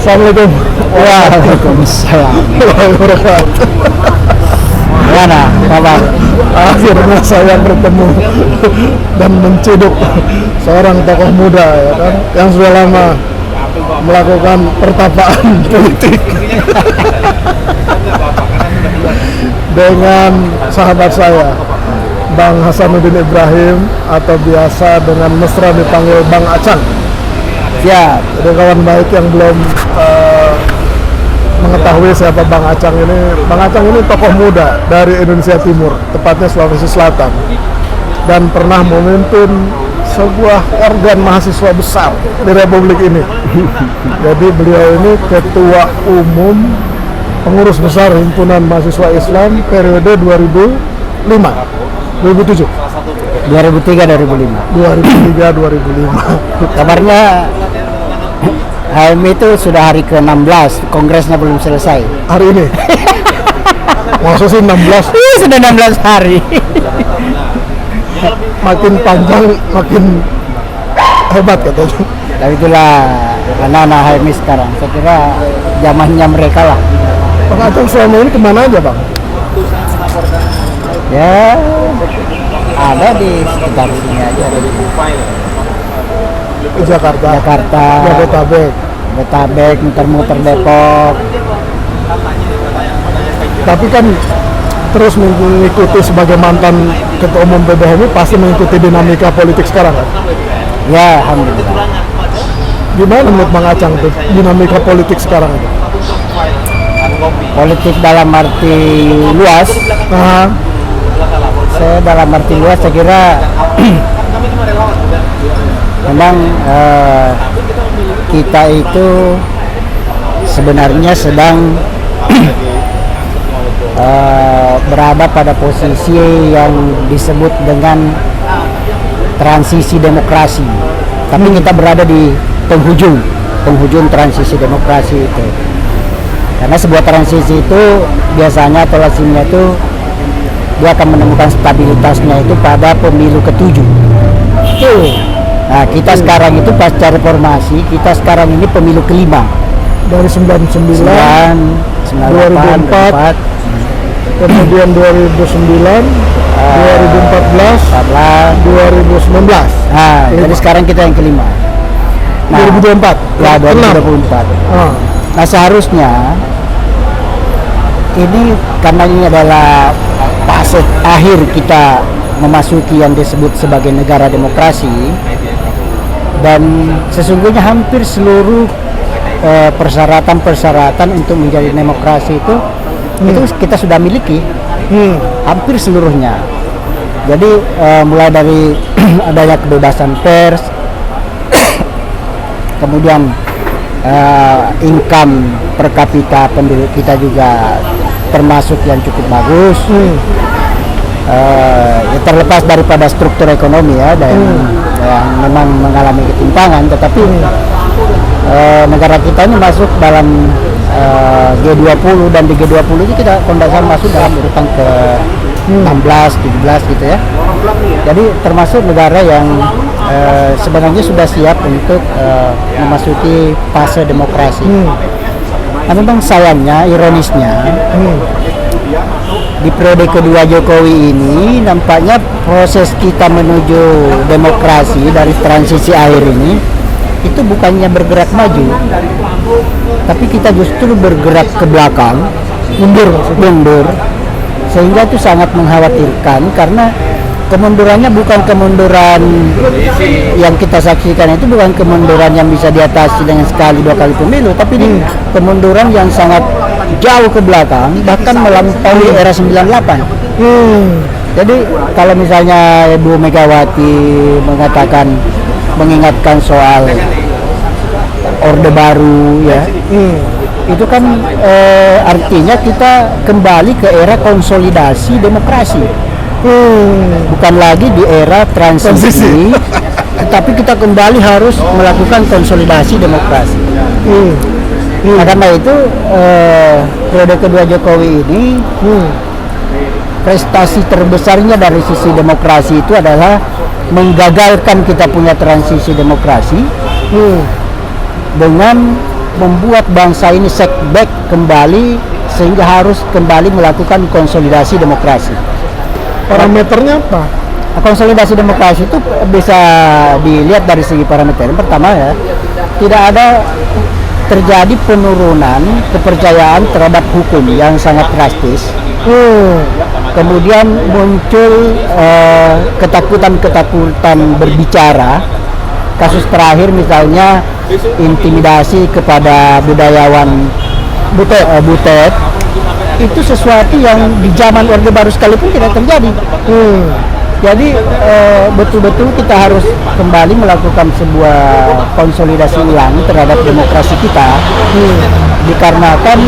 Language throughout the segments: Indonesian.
Assalamualaikum. Waalaikumsalam. Gimana kabar? Akhirnya saya bertemu dan menciduk seorang tokoh muda ya kan, yang sudah lama melakukan pertapaan politik dengan sahabat saya, Bang Hasanuddin Ibrahim, atau biasa dengan mesra dipanggil Bang Acang. Ya, Jadi kawan baik yang belum mengetahui siapa Bang Acang ini tokoh muda dari Indonesia Timur, tepatnya Sulawesi Selatan, dan pernah memimpin sebuah organ mahasiswa besar di Republik ini. Jadi beliau ini ketua umum pengurus besar Himpunan Mahasiswa Islam periode 2007 2003-2005. Kabarnya HMI itu sudah hari ke-16, kongresnya belum selesai. hari ini. Maksud sih 16, Sudah 16 hari. makin panjang makin hebat katanya. Tapi itulah anak-anak HMI sekarang. Saya kira zamannya mereka lah. Bang Acang selama ini kemana aja Bang? Ya, ada di sekitar sini aja. Ada di Di Jakarta, Jabodetabek, muter-muter Depok. Tapi kan terus mengikuti sebagai mantan ketua umum PBHMI, pasti mengikuti dinamika politik sekarang kan? Ya, alhamdulillah. Gimana menurut Bang Acang tuh dinamika politik sekarang itu? Politik dalam arti luas, Nah, saya kira memang kita itu sebenarnya sedang berada pada posisi yang disebut dengan transisi demokrasi, tapi kita berada di penghujung transisi demokrasi itu. Karena sebuah transisi itu biasanya atau lazimnya itu dia akan menemukan stabilitasnya itu pada pemilu ke-7. Nah, kita sekarang itu pasca reformasi, kita sekarang ini pemilu ke-5. dari 99, 2004, kemudian 2009, 2014, 2019. Nah, jadi sekarang kita yang ke-5. Nah, 2024. Ya, 2024. Nah, seharusnya ini karena ini adalah fase akhir kita memasuki yang disebut sebagai negara demokrasi, dan sesungguhnya hampir seluruh persyaratan untuk menjadi demokrasi itu kita sudah miliki, hampir seluruhnya. Jadi mulai dari adanya kebebasan pers, kemudian income per kapita penduduk kita juga termasuk yang cukup bagus. Ya terlepas daripada struktur ekonomi ya, dan yang memang mengalami ketimpangan, tetapi negara kita ini masuk dalam G20, dan di G20 ini kita kondasan masuk dalam urutan ke 16, 17 gitu ya. Jadi termasuk negara yang sebenarnya sudah siap untuk memasuki fase demokrasi. Nah, memang sayangnya, ironisnya, di periode kedua Jokowi ini nampaknya proses kita menuju demokrasi dari transisi akhir ini itu bukannya bergerak maju, tapi kita justru bergerak ke belakang, mundur, sehingga itu sangat mengkhawatirkan, karena kemundurannya bukan kemunduran yang kita saksikan, itu bukan kemunduran yang bisa diatasi dengan sekali dua kali pemilu, tapi ini kemunduran yang sangat jauh ke belakang, bahkan melampaui era 98. Jadi kalau misalnya Ibu Megawati mengingatkan soal Orde Baru ya, itu kan artinya kita kembali ke era konsolidasi demokrasi. Bukan lagi di era transisi, tetapi kita kembali harus melakukan konsolidasi demokrasi. Nah, karena itu periode kedua Jokowi ini prestasi terbesarnya dari sisi demokrasi itu adalah menggagalkan kita punya transisi demokrasi dengan membuat bangsa ini setback kembali sehingga harus kembali melakukan konsolidasi demokrasi. Parameternya apa? Konsolidasi demokrasi itu bisa dilihat dari segi parameter. Yang pertama ya, tidak ada terjadi penurunan kepercayaan terhadap hukum yang sangat drastis. Kemudian muncul ketakutan berbicara. Kasus terakhir misalnya intimidasi kepada budayawan Butet. Itu sesuatu yang di zaman Orde Baru sekalipun tidak terjadi. Jadi betul-betul kita harus kembali melakukan sebuah konsolidasi ulang terhadap demokrasi kita, dikarenakan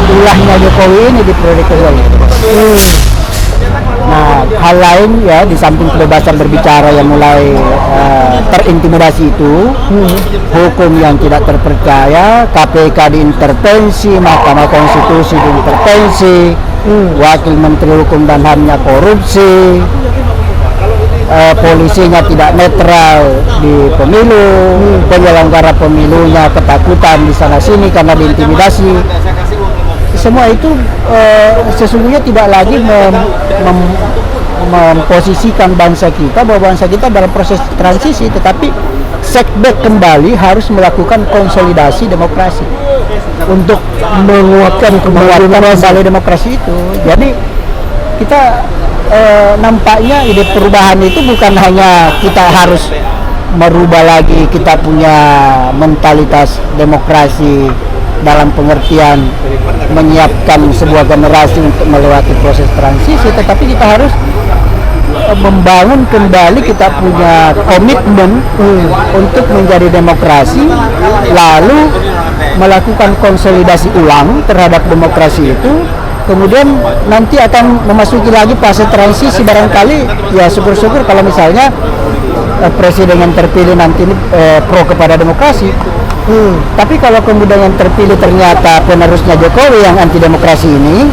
ulahnya Jokowi ini di periode kedua. Nah, hal lain ya, di samping kebebasan berbicara yang mulai terintimidasi itu, hukum yang tidak terpercaya, KPK diintervensi, Mahkamah Konstitusi diintervensi, Wakil Menteri Hukum dan HAM-nya korupsi, polisinya tidak netral di pemilu, penyelenggara pemilunya ketakutan di sana sini karena diintimidasi. Semua itu sesungguhnya tidak lagi memposisikan bangsa kita bahwa bangsa kita dalam proses transisi, tetapi setback kembali harus melakukan konsolidasi demokrasi untuk menguatkan kembali demokrasi itu. Jadi kita nampaknya ide perubahan itu bukan hanya kita harus merubah lagi kita punya mentalitas demokrasi dalam pengertian menyiapkan sebuah generasi untuk melewati proses transisi, tetapi kita harus membangun kembali kita punya komitmen untuk menjadi demokrasi, lalu melakukan konsolidasi ulang terhadap demokrasi itu. Kemudian nanti akan memasuki lagi fase transisi, barangkali ya syukur-syukur kalau misalnya presiden yang terpilih nanti ini pro kepada demokrasi. Tapi kalau kemudian yang terpilih ternyata penerusnya Jokowi yang anti demokrasi ini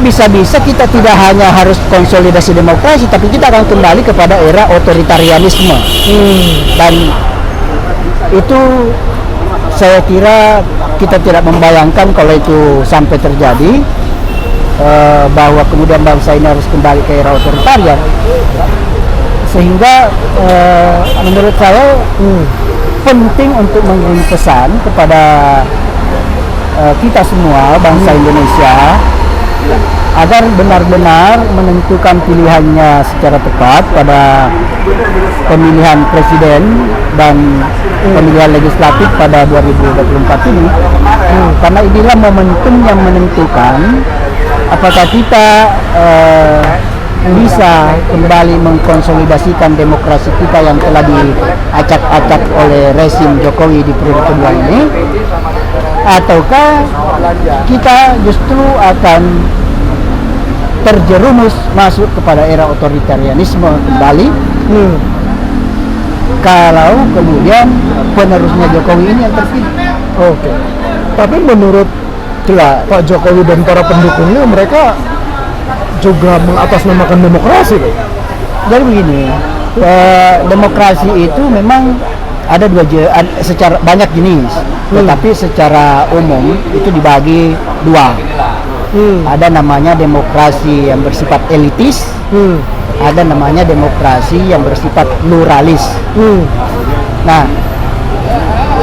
bisa-bisa kita tidak hanya harus konsolidasi demokrasi, tapi kita akan kembali kepada era otoritarianisme. Dan itu saya kira kita tidak membayangkan kalau itu sampai terjadi, bahwa kemudian bangsa ini harus kembali ke era otoritarian. Sehingga menurut saya penting untuk mengirim pesan kepada kita semua bangsa Indonesia agar benar-benar menentukan pilihannya secara tepat pada pemilihan presiden dan pemilihan legislatif pada 2024 ini, karena inilah momentum yang menentukan apakah kita bisa kembali mengkonsolidasikan demokrasi kita yang telah diacak-acak oleh rezim Jokowi di periode kedua ini, ataukah kita justru akan terjerumus masuk kepada era otoritarianisme kembali kalau kemudian penerusnya Jokowi ini yang terpilih. Oke. Tapi menurut Pak Jokowi dan para pendukungnya, mereka juga mengatasnamakan demokrasi. Jadi begini, demokrasi itu memang ada secara banyak jenis, tetapi secara umum itu dibagi dua. Ada namanya demokrasi yang bersifat elitis, ada namanya demokrasi yang bersifat pluralis. Nah,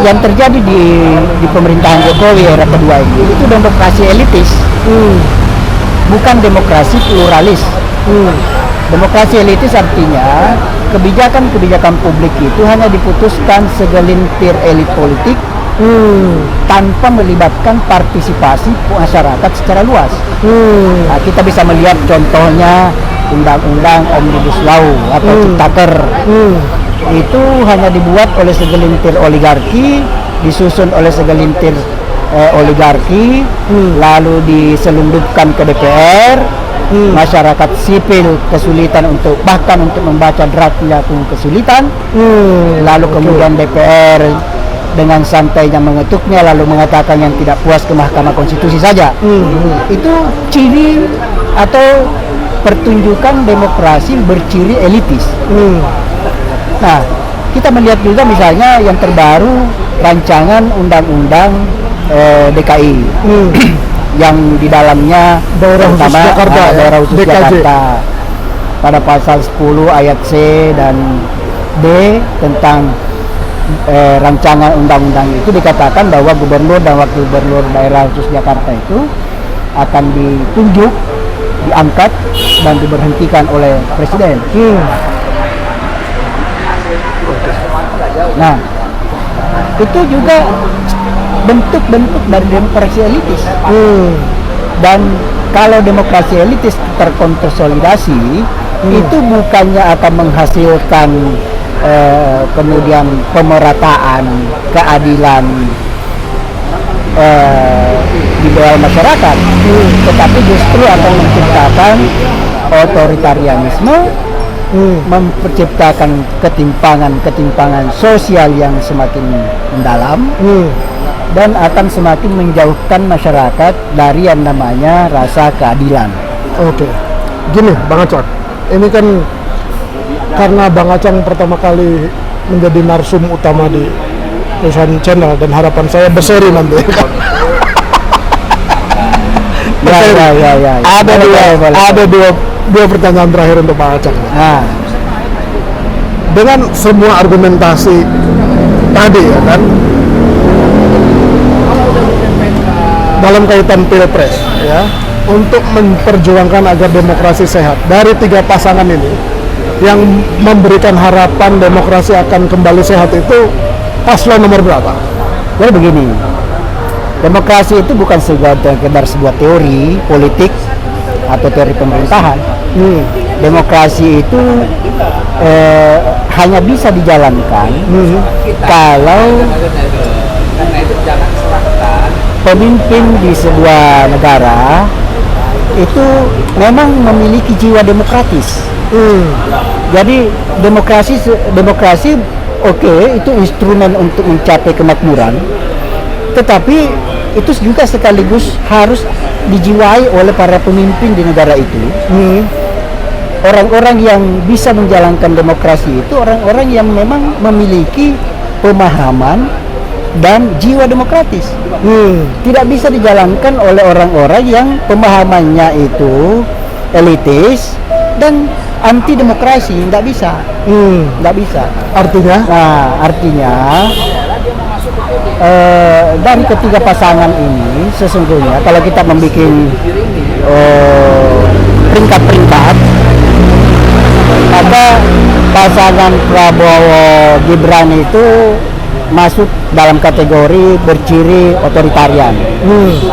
yang terjadi di pemerintahan Jokowi era kedua ini itu demokrasi elitis, bukan demokrasi pluralis. Demokrasi elitis artinya kebijakan-kebijakan publik itu hanya diputuskan segelintir elit politik tanpa melibatkan partisipasi masyarakat secara luas. Nah, kita bisa melihat contohnya undang-undang Omnibus Law atau Ciptaker. Itu hanya dibuat oleh segelintir oligarki, disusun oleh segelintir oligarki, lalu diselundupkan ke DPR. Masyarakat sipil kesulitan bahkan untuk membaca draftnya pun kesulitan. Lalu kemudian DPR dengan santainya mengetuknya lalu mengatakan yang tidak puas ke Mahkamah Konstitusi saja. Itu ciri atau pertunjukan demokrasi berciri elitis. Nah, kita melihat juga misalnya yang terbaru rancangan undang-undang DKI yang di dalamnya Daerah khusus pertama, Jakarta, ya? daerah khusus DKJ. Jakarta pada pasal 10 ayat C dan D tentang rancangan undang-undang itu dikatakan bahwa gubernur dan wakil gubernur daerah khusus Jakarta itu akan ditunjuk, diangkat dan diberhentikan oleh presiden. Nah, itu juga bentuk-bentuk dari demokrasi elitis. Dan kalau demokrasi elitis terkonsolidasi, itu bukannya akan menghasilkan kemudian pemerataan, keadilan di dalam masyarakat, tetapi justru akan menciptakan otoritarianisme, menciptakan ketimpangan sosial yang semakin mendalam, dan akan semakin menjauhkan masyarakat dari yang namanya rasa keadilan. Oke, gini Bang Acang, ini kan karena Bang Acang pertama kali menjadi narsum utama di perusahaan channel dan harapan saya berseri nanti. Ya. Ada dua pertanyaan terakhir untuk Bang Acang. Nah, Dengan semua argumentasi tadi ya kan, dalam kaitan pilpres ya, untuk memperjuangkan agar demokrasi sehat dari tiga pasangan ini, yang memberikan harapan demokrasi akan kembali sehat itu paslon nomor berapa? jadi begini, demokrasi itu bukan sekedar sebuah teori politik atau teori pemerintahan. Demokrasi itu hanya bisa dijalankan kalau pemimpin di sebuah negara itu memang memiliki jiwa demokratis. Jadi demokrasi oke, itu instrumen untuk mencapai kemakmuran, tetapi itu juga sekaligus harus dijiwai oleh para pemimpin di negara itu. Orang-orang yang bisa menjalankan demokrasi itu orang-orang yang memang memiliki pemahaman dan jiwa demokratis. Tidak bisa dijalankan oleh orang-orang yang pemahamannya itu elitis dan anti demokrasi, tidak bisa. Tidak bisa. Artinya? Nah, artinya dari ketiga pasangan ini sesungguhnya kalau kita membuat peringkat-peringkat, maka pasangan Prabowo Gibran itu masuk dalam kategori berciri otoritarian,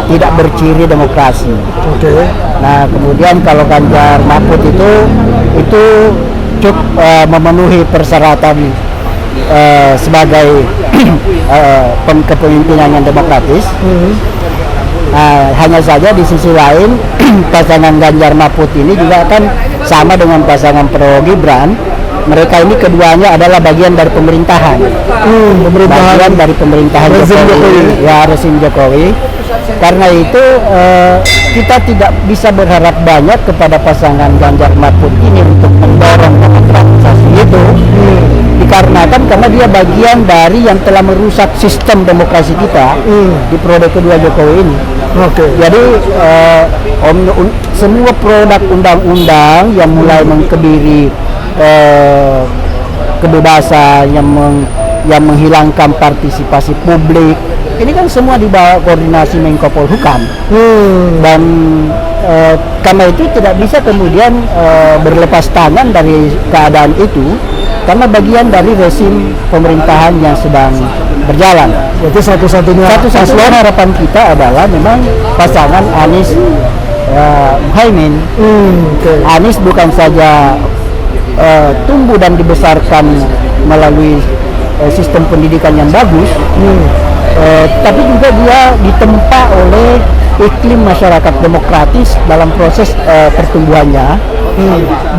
tidak berciri demokrasi. Nah, kemudian kalau Ganjar Mahfud itu cukup memenuhi persyaratan sebagai kepemimpinan yang demokratis. Hanya saja di sisi lain pasangan Ganjar Mahfud ini juga kan sama dengan pasangan Prabowo Gibran. Mereka ini keduanya adalah bagian dari pemerintahan, bagian dari pemerintahan Jokowi, ya rezim Jokowi. Karena itu kita tidak bisa berharap banyak kepada pasangan Ganjar Mahfud ini untuk mendorong demokratisasi itu, dikarenakan karena dia bagian dari yang telah merusak sistem demokrasi kita di periode kedua Jokowi ini. Jadi semua produk undang-undang yang mulai mengkebiri kebebasan, yang menghilangkan partisipasi publik, ini kan semua di bawah koordinasi Menko Polhukam. Dan karena itu tidak bisa kemudian berlepas tangan dari keadaan itu, karena bagian dari rezim pemerintahan yang sedang berjalan. Berarti satu-satunya harapan kita adalah memang pasangan Anies Muhaimin. Anies bukan saja tumbuh dan dibesarkan melalui sistem pendidikan yang bagus, tapi juga dia ditempa oleh iklim masyarakat demokratis dalam proses pertumbuhannya,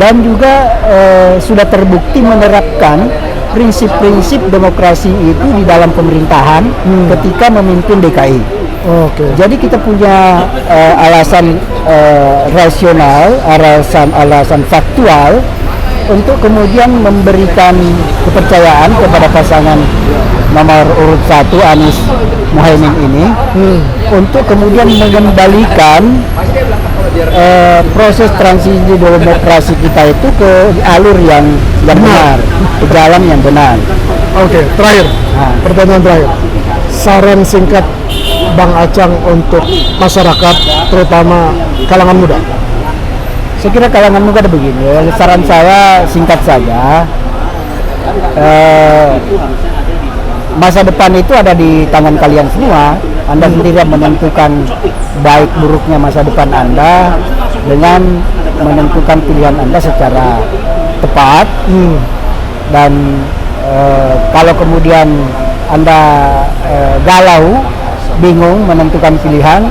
dan juga sudah terbukti menerapkan prinsip-prinsip demokrasi itu di dalam pemerintahan ketika memimpin DKI. Jadi kita punya alasan rasional, alasan faktual untuk kemudian memberikan kepercayaan kepada pasangan nomor urut 1 Anies Muhaimin ini untuk kemudian mengembalikan proses transisi demokrasi kita itu ke alur yang benar, ke jalan yang benar. Oke, terakhir, pertanyaan terakhir. Saran singkat Bang Acang untuk masyarakat, terutama kalangan muda. Saya kira kalangan muda ada begini, saran saya singkat saja. Masa depan itu ada di tangan kalian semua. Anda sendiri yang menentukan baik buruknya masa depan Anda dengan menentukan pilihan Anda secara tepat. Dan kalau kemudian Anda galau, bingung menentukan pilihan,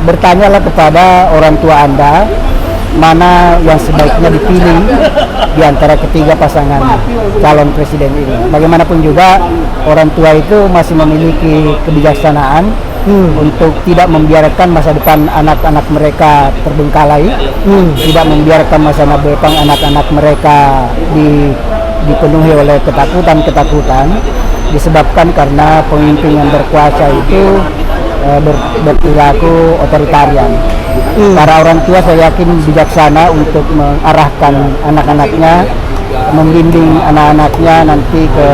bertanyalah kepada orang tua Anda mana yang sebaiknya dipilih di antara ketiga pasangan calon presiden ini. Bagaimanapun juga orang tua itu masih memiliki kebijaksanaan untuk tidak membiarkan masa depan anak-anak mereka terbengkalai, tidak membiarkan masa depan anak-anak mereka dipenuhi oleh ketakutan disebabkan karena pemimpin yang berkuasa itu berperilaku otoritarian. Para orang tua saya yakin bijaksana untuk mengarahkan anak-anaknya, membimbing anak-anaknya nanti ke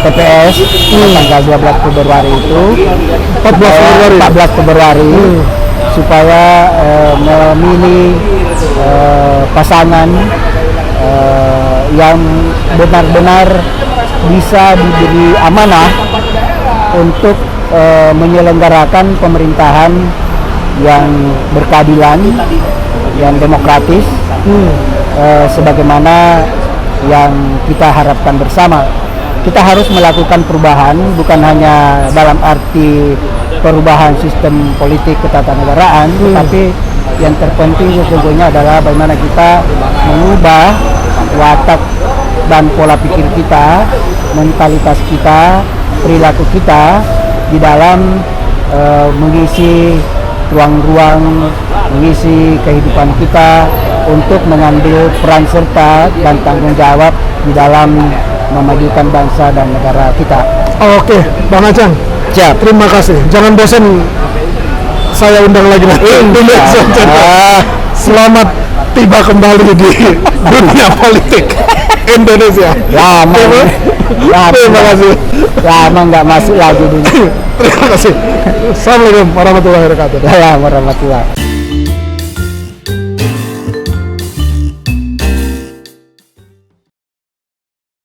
TPS tanggal 12 Februari itu 14 Februari supaya memilih pasangan yang benar-benar bisa diberi amanah untuk menyelenggarakan pemerintahan yang berkeadilan, yang demokratis, sebagaimana yang kita harapkan bersama. Kita harus melakukan perubahan, bukan hanya dalam arti perubahan sistem politik ketatanegaraan, tapi yang terpenting sesungguhnya adalah bagaimana kita mengubah watak dan pola pikir kita, mentalitas kita, perilaku kita di dalam mengisi ruang-ruang, mengisi kehidupan kita untuk mengambil peran serta dan tanggung jawab di dalam memajukan bangsa dan negara kita. Oke, Bang Acang. Siap. Terima kasih. Jangan bosan saya undang lagi nanti. Selamat tiba kembali di dunia politik Indonesia. Terima kasih. Lama nggak masuk lagi dulu. Terima kasih. Assalamualaikum warahmatullahi wabarakatuh. Ya, warahmatullahi.